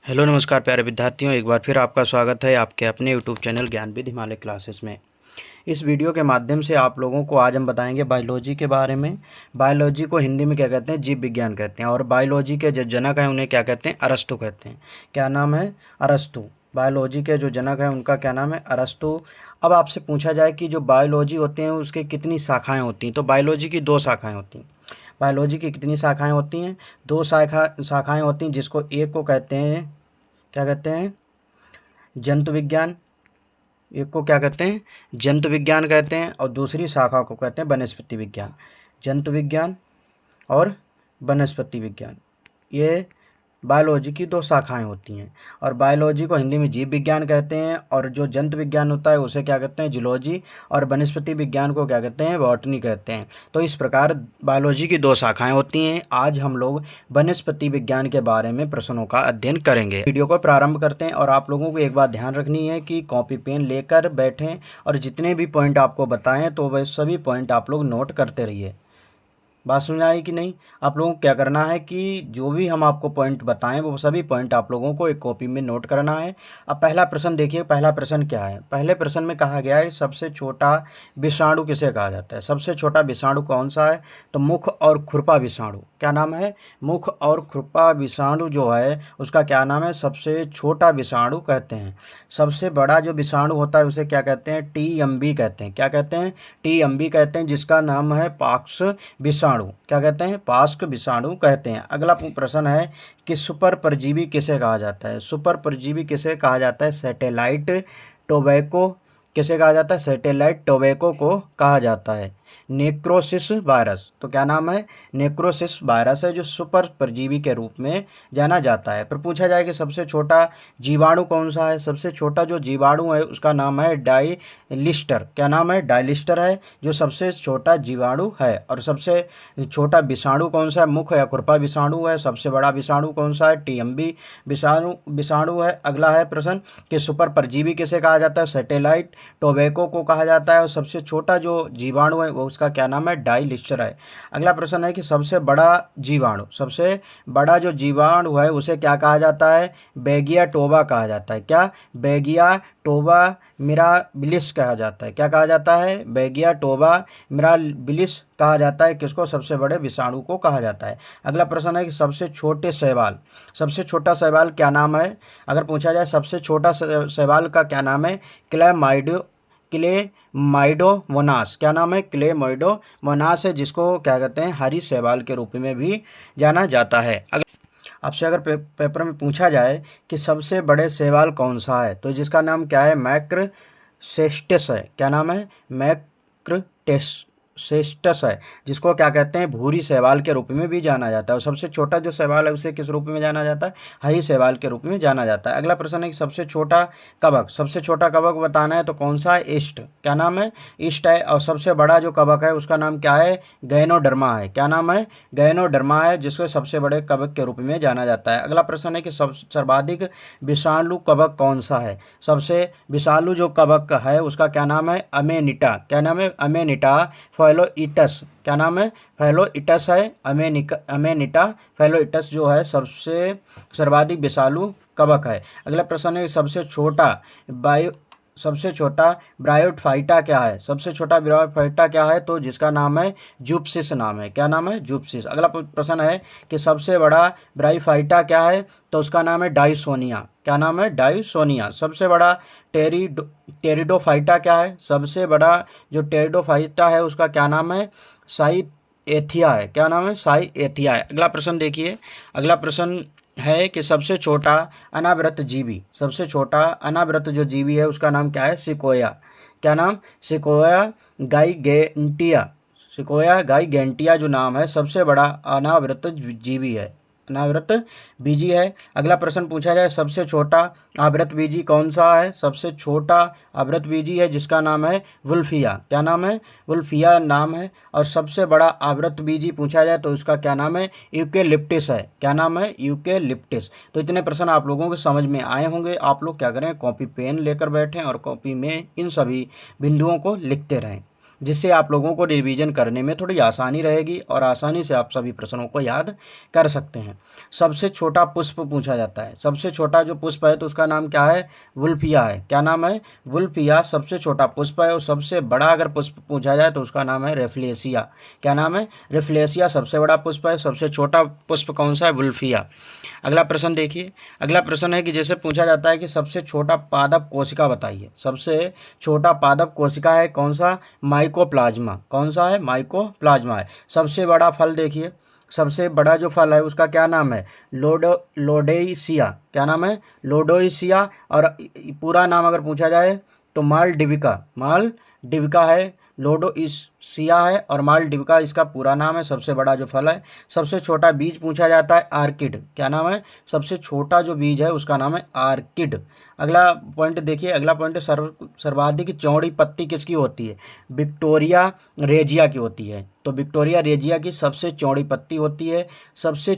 Hello नमस्कार प्यारे विद्यार्थियों, एक बार फिर आपका स्वागत है आपके अपने YouTube channel Gyanvid Himalaya classes में। इस वीडियो के माध्यम से आप लोगों को आज हम बताएंगे बायोलॉजी के बारे में। बायोलॉजी को हिंदी में क्या कहते हैं? जीव विज्ञान कहते हैं। और बायोलॉजी के जो जनक हैं उन्हें क्या कहते हैं? अरस्तु कहते हैं। क्या नाम है? अरस्तु। बायोलॉजी के जो जनक हैं उनका क्या नाम है? अरस्तु। अब आपसे पूछा जाए कि जो बायोलॉजी होते हैं उसके कितनी शाखाएँ होती हैं, तो बायोलॉजी की 2 शाखाएँ होती हैं। बायोलॉजी की कितनी शाखाएँ होती हैं? 2 शाखाएँ होती हैं, जिसको एक को कहते हैं, क्या कहते हैं? जंतु विज्ञान। एक को क्या कहते हैं? जंतु विज्ञान कहते हैं, और दूसरी शाखा को कहते हैं वनस्पति विज्ञान। जंतु विज्ञान और वनस्पति विज्ञान, ये बायोलॉजी की 2 शाखाएं होती हैं। और बायोलॉजी को हिंदी में जीव विज्ञान कहते हैं, और जो जंतु विज्ञान होता है उसे क्या कहते हैं? जूलॉजी। और वनस्पति विज्ञान को क्या कहते हैं? बॉटनी कहते हैं। तो इस प्रकार बायोलॉजी की 2 शाखाएं होती हैं। आज हम लोग वनस्पति विज्ञान के बारे में प्रश्नों का अध्ययन करेंगे। वीडियो को प्रारंभ करते हैं, और आप लोगों को एक बात ध्यान रखनी है कि कॉपी पेन लेकर बैठें, और जितने भी पॉइंट आपको बताएं तो वह सभी पॉइंट आप लोग नोट करते रहिए। बात समझ आई कि नहीं? आप लोगों को क्या करना है कि जो भी हम आपको पॉइंट बताएं वो सभी पॉइंट आप लोगों को एक कॉपी में नोट करना है। अब पहला प्रश्न देखिए, पहला प्रश्न क्या है? पहले प्रश्न में कहा गया है सबसे छोटा विषाणु किसे कहा जाता है? सबसे छोटा विषाणु कौन सा है? तो मुख और खुरपा विषाणु। क्या नाम है? मुख और खुरपा विषाणु जो है उसका क्या नाम है? सबसे छोटा विषाणु कहते हैं। सबसे बड़ा जो विषाणु होता है उसे क्या कहते हैं? टीएमबी कहते हैं। क्या कहते हैं? टीएमबी कहते हैं, जिसका नाम है पॉक्स विषाणु। क्या कहते हैं? पास्क विषाणु कहते हैं। अगला प्रश्न है कि सुपर परजीवी किसे कहा जाता है? सुपर परजीवी किसे कहा जाता है? सैटेलाइट टोबैको किसे कहा जाता है? सैटेलाइट टोबैको को कहा जाता है। नेक्रोसिस वायरस, तो क्या नाम है? नेक्रोसिस वायरस है, जो सुपर परजीवी के रूप में जाना जाता है। फिर पूछा जाए कि सबसे छोटा जीवाणु कौन सा है? सबसे छोटा जो जीवाणु है उसका नाम है डायलिस्टर। क्या नाम है? डायलिस्टर है, जो सबसे छोटा जीवाणु है। और सबसे छोटा विषाणु कौन सा है? मुख या खुरपा विषाणु है। सबसे बड़ा विषाणु कौन सा है? टीएमबी विषाणु है। अगला है प्रश्न कि सुपर परजीवी किसे कहा जाता है? सैटेलाइट टोबैको को कहा जाता है। और सबसे छोटा जो जीवाणु है वो उसका क्या नाम है? डायलिस्टर है। अगला प्रश्न है कि सबसे बड़ा जीवाणु, सबसे बड़ा जो जीवाणु है उसे क्या कहा जाता है? बैगिया टोबा कहा जाता है। क्या? बैगिया टोबा मिराबिलिस कहा जाता है। क्या कहा जाता है? बैगिया टोबा मिराबिलिस कहा जाता है। किसको? सबसे बड़े विषाणु को कहा जाता है। अगला प्रश्न है कि सबसे छोटे शैवाल, सबसे छोटा शैवाल क्या नाम है? अगर पूछा जाए सबसे छोटा शैवाल का क्या नाम है? क्लेमाइडोमोनास। क्या नाम है? क्लेमाइडोमोनास है, जिसको क्या कहते हैं? हरी शैवाल के रूप में भी जाना जाता है। आपसे अगर पेपर में पूछा जाए कि सबसे बड़े शैवाल कौन सा है, तो जिसका नाम क्या है? मैक्रसेस्टस है। क्या नाम है? मैक्रसेस्टस है, जिसको क्या कहते हैं? भूरी शैवाल के रूप में भी जाना जाता है। और सबसे छोटा जो शैवाल है उसे किस रूप में जाना जाता है? हरी शैवाल के रूप में जाना जाता है। अगला प्रश्न है कि सबसे छोटा कवक, सबसे छोटा कवक बताना है तो कौन सा है? ईस्ट। क्या नाम है? ईस्ट है। और सबसे बड़ा जो कवक है उसका नाम क्या है? गैनोडर्मा है। क्या नाम है? गैनोडर्मा है, जिसको सबसे बड़े कवक के रूप में जाना जाता है। अगला प्रश्न है कि सर्वाधिक विषाणु कवक कौन सा है? सबसे विषालु जो कवक है उसका क्या नाम है? अमेनिटा। क्या नाम है? अमेनिटा फैलोइटस। क्या नाम है? फैलोइटस है। अमेनिटा फैलोइटस जो है सबसे सर्वाधिक विषालु कवक है। अगला प्रश्न है सबसे छोटा ब्रायोफाइटा क्या है? सबसे छोटा ब्रायोफाइटा क्या है? तो जिसका नाम है जूपसिस नाम है। क्या नाम है? जूपसिस। अगला प्रश्न है कि सबसे बड़ा ब्रायोफाइटा क्या है? तो उसका नाम है डाइसोनिया। क्या नाम है? डाइसोनिया। सबसे बड़ा टेरिडोफाइटा क्या है? सबसे बड़ा जो टेरिडोफाइटा है उसका क्या नाम है? साई एथिया है। क्या नाम है? साई एथिया है। अगला प्रश्न देखिए, अगला प्रश्न है कि सबसे छोटा अनावृत जीवी, सबसे छोटा अनावृत जो जीवी है उसका नाम क्या है? सिकोया। क्या नाम? सिकोया गाइगेंटिया। सिकोया गाइगेंटिया जो नाम है सबसे बड़ा अनावृत जीवी है, अनावृत बीजी है। अगला प्रश्न पूछा जाए सबसे छोटा आवृत बीजी कौन सा है? सबसे छोटा आवृत बीजी है जिसका नाम है वुल्फिया। क्या नाम है? वुल्फिया नाम है। और सबसे बड़ा आवृत बीजी पूछा जाए तो उसका क्या नाम है? यूकेलिप्टिस है। क्या नाम है? यूकेलिप्टिस। तो इतने प्रश्न आप लोगों को समझ में आए होंगे। आप लोग क्या करें? कॉपी पेन लेकर बैठें और कॉपी में इन सभी बिंदुओं को लिखते रहें। जिससे आप लोगों को रिवीजन करने में थोड़ी आसानी रहेगी और आसानी से आप सभी प्रश्नों को याद कर सकते हैं। सबसे छोटा पुष्प पूछा जाता है। सबसे छोटा जो पुष्प है तो उसका नाम क्या है? वुल्फिया है। क्या नाम है? वुल्फिया सबसे छोटा पुष्प है। और सबसे बड़ा अगर पुष्प पूछा जाए तो उसका नाम है रेफ्लेसिया। क्या नाम है? रेफ्लेसिया सबसे बड़ा पुष्प है। सबसे छोटा पुष्प कौन सा है? वुल्फिया। अगला प्रश्न देखिए। अगला प्रश्न है कि जैसे पूछा जाता है कि सबसे छोटा पादप कोशिका बताइए। सबसे छोटा पादप कोशिका है कौन सा? माइकोप्लाज्मा। कौन सा है? माइकोप्लाज्मा है। सबसे बड़ा फल देखिए। सबसे बड़ा जो फल है उसका क्या नाम है? लोडेसिया। क्या नाम है? लोडोइसिया। और पूरा नाम अगर पूछा जाए तो मालडिविका। मालडिविका है। लोडोइसिया है और मालडिविका इसका पूरा नाम है। सबसे बड़ा जो फल है। सबसे छोटा बीज पूछा जाता है आर्किड। क्या नाम है? सबसे छोटा जो बीज है उसका नाम है आर्किड। अगला पॉइंट देखिए। अगला पॉइंट सर्वाधिक चौड़ी पत्ती किसकी होती है? विक्टोरिया रेजिया की होती है। तो विक्टोरिया रेजिया की सबसे चौड़ी पत्ती होती है। सबसे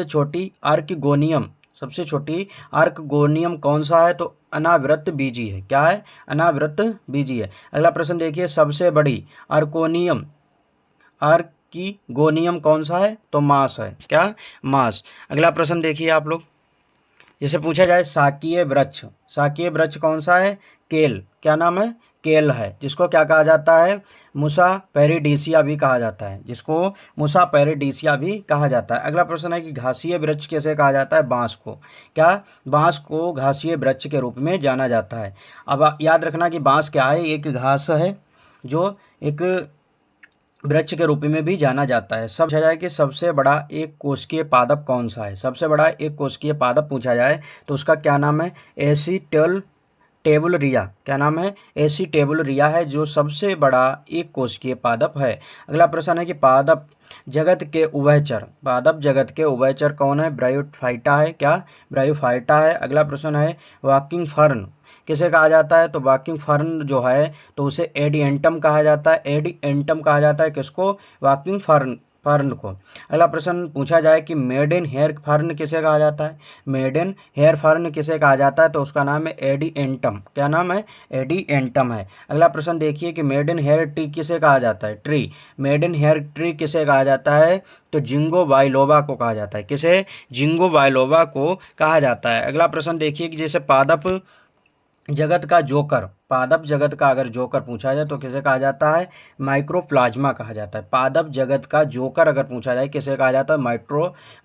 छोटी आर्किगोनियम। सबसे छोटी आर्कगोनियम कौन सा है? तो अनावृत बीजी है। क्या है? अनावृत बीजी है। अगला प्रश्न देखिए। सबसे बड़ी आर्किगोनियम कौन सा है? तो मास है। क्या? मास। अगला प्रश्न देखिए आप लोग। जैसे पूछा जाए शाकीय वृक्ष। शाकीय वृक्ष कौन सा है? केल। क्या नाम है? केल है। जिसको क्या कहा जाता है? मुसा पेरिडीसिया भी कहा जाता है। जिसको मुसा पेरिडीसिया भी कहा जाता है। अगला प्रश्न है कि घासीय वृक्ष कैसे कहा जाता है? बांस को। क्या? बांस को घासीय वृक्ष के रूप में जाना जाता है। अब याद रखना कि बांस क्या है? एक घास है जो एक वृक्ष के रूप में भी जाना जाता है। सब पूछा जाए कि सबसे बड़ा एक कोशिकीय पादप कौन सा है? सबसे बड़ा एक कोशिकीय पादप पूछा जाए तो उसका क्या नाम है? टेबुलरिया। क्या नाम है? टेबुलरिया है जो सबसे बड़ा एक कोशिकीय पादप है। अगला प्रश्न है कि पादप जगत के उभयचर। पादप जगत के उभयचर कौन है? ब्रायोफाइटा है। क्या? ब्रायोफाइटा है। अगला प्रश्न है वॉकिंग फर्न किसे कहा जाता है? तो वॉकिंग फर्न जो है तो उसे एडिएंटम कहा जाता है। एडिएंटम कहा जाता है किसको? वॉकिंग फर्न फर्न को। अगला प्रश्न पूछा जाए कि मेडन हेयर फर्न किसे कहा जाता है? मेडन हेयर फर्न किसे कहा जाता है? तो उसका नाम है एडिएंटम। क्या नाम है? एडिएंटम है। अगला प्रश्न देखिए कि मेडन हेयर ट्री किसे कहा जाता है? ट्री। मेडन हेयर ट्री किसे कहा जाता है? तो जिंगो बाइलोबा को कहा जाता है। किसे? जिंगो बाइलोबा को कहा जाता है। अगला प्रश्न देखिए कि जैसे पादप जगत का जोकर। पादप जगत का अगर जोकर पूछा जाए तो किसे कहा जाता है? माइक्रोप्लाज्मा कहा जाता है। पादप जगत का जोकर अगर पूछा जाए किसे कहा जाता है?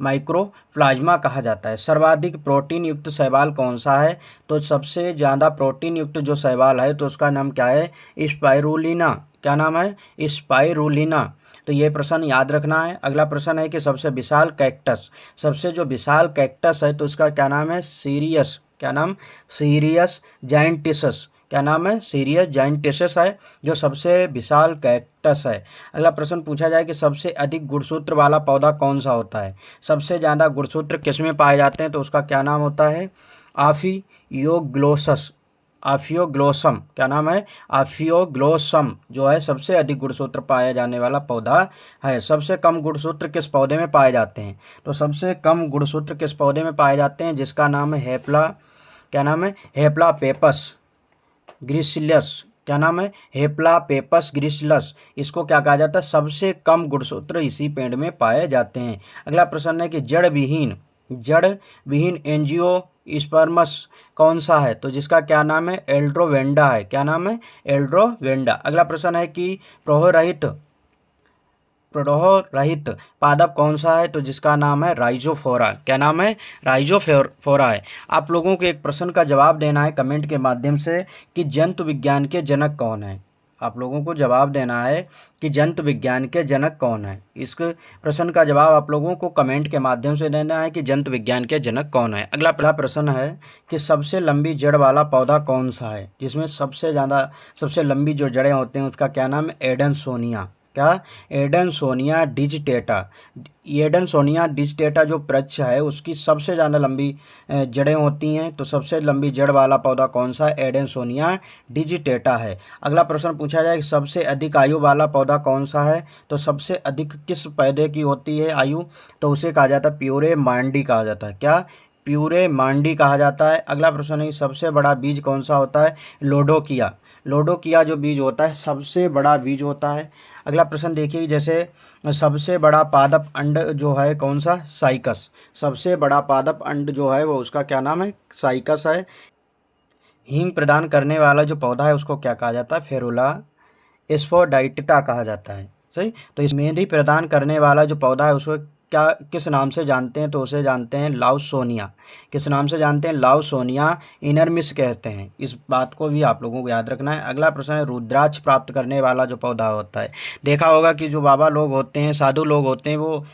माइक्रोप्लाज्मा कहा जाता है। सर्वाधिक प्रोटीन युक्त शैवाल कौन सा है? तो सबसे ज़्यादा प्रोटीन युक्त जो शैवाल है तो उसका नाम क्या है? स्पाइरुलिना। क्या नाम है? स्पाइरुलिना। तो ये प्रश्न याद रखना है। अगला प्रश्न है कि सबसे विशाल कैक्टस। सबसे जो विशाल कैक्टस है तो उसका क्या नाम है? सीरियस। क्या नाम? सीरियस जाइंटिसस। क्या नाम है? सीरियस जाइंटिसस है जो सबसे विशाल कैक्टस है। अगला प्रश्न पूछा जाए कि सबसे अधिक गुणसूत्र वाला पौधा कौन सा होता है? सबसे ज़्यादा गुणसूत्र किसमें पाए जाते हैं? तो उसका क्या नाम होता है? आफियोग्लोसस। आफियोग्लोसम। क्या नाम है? आफियोग्लोसम जो है सबसे अधिक गुणसूत्र पाया जाने वाला पौधा है। सबसे कम गुणसूत्र किस पौधे में पाए जाते हैं? तो सबसे कम गुणसूत्र किस पौधे में पाए जाते हैं? जिसका नाम है हेप्ला। क्या नाम है? हेप्ला पेपस ग्रिसिलस। क्या नाम है? हेप्ला पेपस ग्रिसिलस। इसको क्या कहा जाता है? सबसे कम गुणसूत्र इसी पेड़ में पाए जाते हैं। अगला प्रश्न है कि जड़ विहीन एंजियो स्पर्मस कौन सा है? तो जिसका क्या नाम है? एल्ड्रोवेंडा है। क्या नाम है? एल्ड्रोवेंडा। अगला प्रश्न है कि प्रडोह रहित पादप कौन सा है? तो जिसका नाम है राइजोफोरा। क्या नाम है? राइजोफोरा है। आप लोगों को एक प्रश्न का जवाब देना है कमेंट के माध्यम से कि जंतु विज्ञान के जनक कौन है। आप लोगों को जवाब देना है कि जंतु विज्ञान के जनक कौन है। इस प्रश्न का जवाब आप लोगों को कमेंट के माध्यम से देना है कि जंतु विज्ञान के जनक कौन है। अगला पहला प्रश्न है कि सबसे लंबी जड़ वाला पौधा कौन सा है? जिसमें सबसे लंबी जो जड़ें होते हैं उसका क्या नाम है? एडेनसोनिया। क्या? एडेनसोनिया डिजिटेटा। एडेनसोनिया डिजिटेटा जो वृक्ष है उसकी सबसे ज़्यादा लंबी जड़ें होती हैं। तो सबसे लंबी जड़ वाला पौधा कौन सा है? एडेनसोनिया डिजिटेटा है। अगला प्रश्न पूछा जाए कि सबसे अधिक आयु वाला पौधा कौन सा है? तो सबसे अधिक किस पौधे की होती है आयु? तो उसे कहा जाता है प्यूरे मांडी कहा जाता है। क्या? प्यूरे मांडी कहा जाता है। अगला प्रश्न है, सबसे बड़ा बीज कौन सा होता है? लोडोकिया। लोडोकिया जो बीज होता है सबसे बड़ा बीज होता है। अगला प्रश्न देखिए, जैसे सबसे बड़ा पादप अंड जो है कौन सा? साइकस। सबसे बड़ा पादप अंड जो है वो उसका क्या नाम है? साइकस है। हींग प्रदान करने वाला जो पौधा है उसको क्या कहा जाता है? फेरुला एस्फोडाइटिटा कहा जाता है। सही। तो इस मेहंदी प्रदान करने वाला जो पौधा है उसको क्या किस नाम से जानते हैं? तो उसे जानते हैं लाउसोनिया। किस नाम से जानते हैं? लाउसोनिया इनरमिस कहते हैं। इस बात को भी आप लोगों को याद रखना है। अगला प्रश्न है, रुद्राक्ष प्राप्त करने वाला जो पौधा होता है। देखा होगा कि जो बाबा लोग होते हैं, साधु लोग होते हैं, वो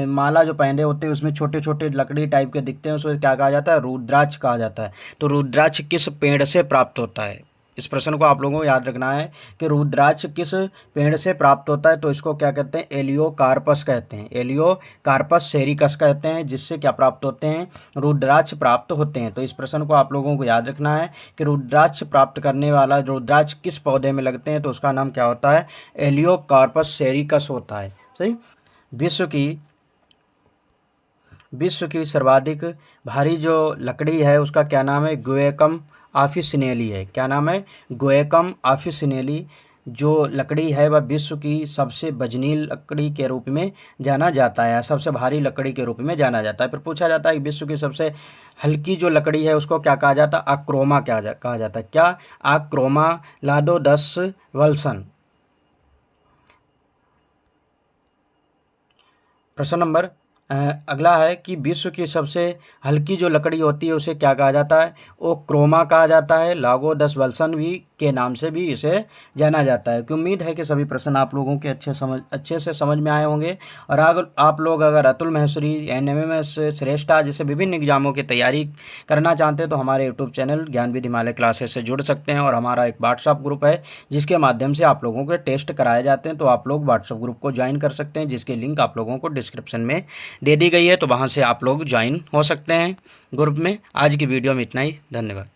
माला जो पहने होते हैं उसमें छोटे छोटे लकड़ी टाइप के दिखते हैं, उसको क्या कहा जाता है? रुद्राक्ष कहा जाता है। तो रुद्राक्ष किस पेड़ से प्राप्त होता है? इस प्रश्न को आप लोगों को याद रखना है कि रुद्राक्ष किस पेड़ से प्राप्त होता है। तो इसको क्या कहते हैं? एलियोकार्पस कहते हैं। एलियोकार्पस सेरिकस कहते हैं, जिससे क्या प्राप्त होते हैं? रुद्राक्ष प्राप्त होते हैं। तो इस प्रश्न को आप लोगों को याद रखना है कि रुद्राक्ष प्राप्त करने वाला रुद्राक्ष किस पौधे में लगते हैं? तो उसका नाम क्या होता है? एलियोकार्पस सेरिकस होता है। सही। विश्व की सर्वाधिक भारी जो लकड़ी है उसका क्या नाम है? गुएकम ऑफिसिनेली है। क्या नाम है? गुएकम ऑफिसिनेली। जो लकड़ी है वह विश्व की सबसे वजनी लकड़ी के रूप में जाना जाता है, सबसे भारी लकड़ी के रूप में जाना जाता है। फिर पूछा जाता है कि विश्व की सबसे हल्की जो लकड़ी है उसको क्या कहा जाता है? आक्रोमा कहा जाता है। क्या? आक्रोमा लादोदस वल्सन। प्रश्न नंबर अगला है कि विश्व की सबसे हल्की जो लकड़ी होती है उसे क्या कहा जाता है? वो क्रोमा कहा जाता है। लागोदस वल्सन भी के नाम से भी इसे जाना जाता है। कि उम्मीद है कि सभी प्रश्न आप लोगों के अच्छे से समझ में आए होंगे। और अगर आप लोग अतुल महेश्वरी NMMS श्रेष्ठा जैसे विभिन्न एग्जामों की तैयारी करना चाहते हैं तो हमारे YouTube channel Gyanvid Himalaya classes से जुड़ सकते हैं। और हमारा एक व्हाट्सअप ग्रुप है जिसके माध्यम से आप लोगों के टेस्ट कराए जाते हैं। तो आप लोग व्हाट्सअप ग्रुप को ज्वाइन कर सकते हैं, जिसकी लिंक आप लोगों को डिस्क्रिप्शन में दे दी गई है। तो वहाँ से आप लोग ज्वाइन हो सकते हैं ग्रुप में। आज की वीडियो में इतना ही। धन्यवाद।